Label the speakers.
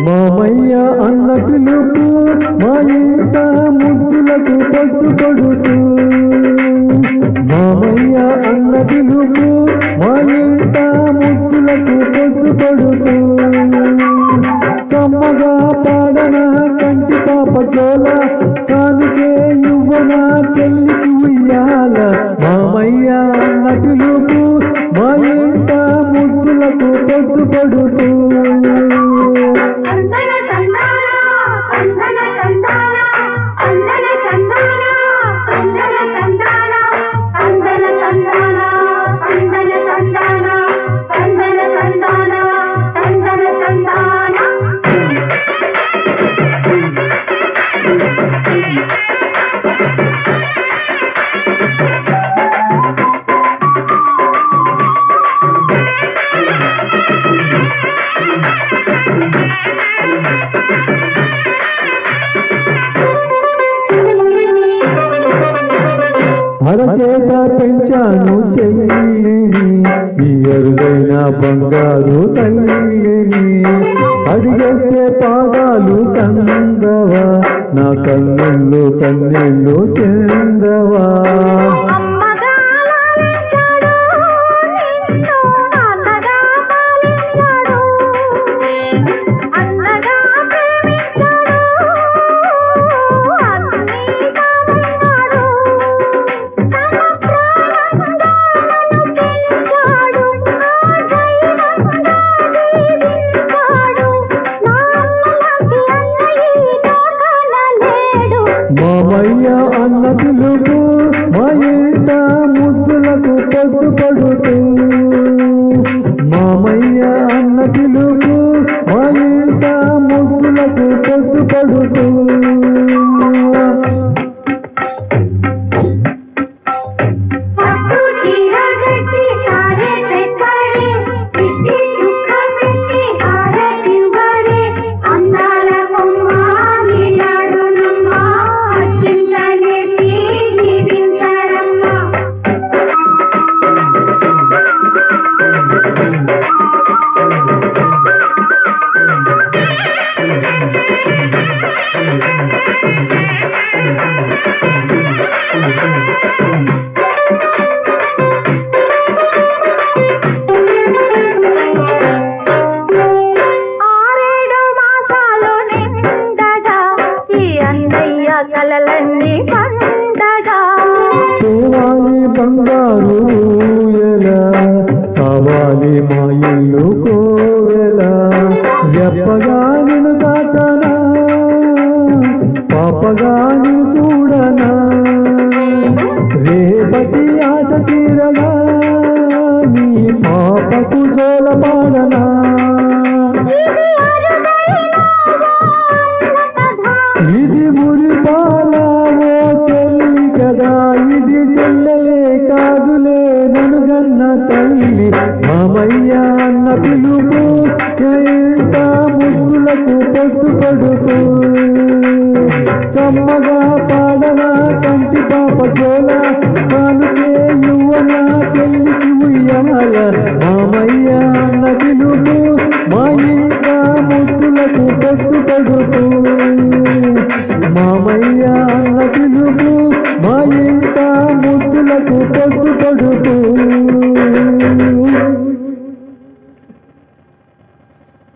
Speaker 1: మామయ్య అన్న పిలుపు మా ఇంట ముద్దులకు పొద్దు కొడుతూ మామయ్య అన్న పిలుపు మా ఇంట ముద్దులకు పొద్దు కొడుతూ కమ్మగా పాడన కంటి పాప జోల కానుకే యువన చెల్లికి ఉయ్యాల మామయ్య అన్న పిలుపు మా ఇంట ముద్దులకు పొద్దు కొడుతూ అరచేత పెంచాను చెల్లిని ఈ అరుదైన బంగారు తల్లిని అడిగేస్తే పాదాలు కందవా నా కన్నుళ్ళు కన్నెళ్ళు చెందవా మామయ్య అన్న పిలుపు మా ఇంట ముద్దులకు పొద్దు పడుతూ మామయ్య అన్న పిలుపు మా ఇంట ముద్దులకు పొద్దు పడుతూ కావాలి బంగారు ఎలా కావాలి మా ఇల్లు కోవెలా ఎప్పగా నిన్ను కాచనా పాపగా నిన్ను చూడనా రేపటి ఆశ తీరగా నీ పాపకు జోల పాడనా ఇది మురిపాలా ఓ చెల్లి కదా ఇది చెల్లెలే కాదులే ననుగన్న తల్లి మామయ్య అన్న పిలుపు ఎంత ముద్దులకు పొద్దు పడుతూ కమ్మగా పాడన కంటి పాప జోల కానుకే యువన చెల్లికి ఉయ్యాల మామయ్య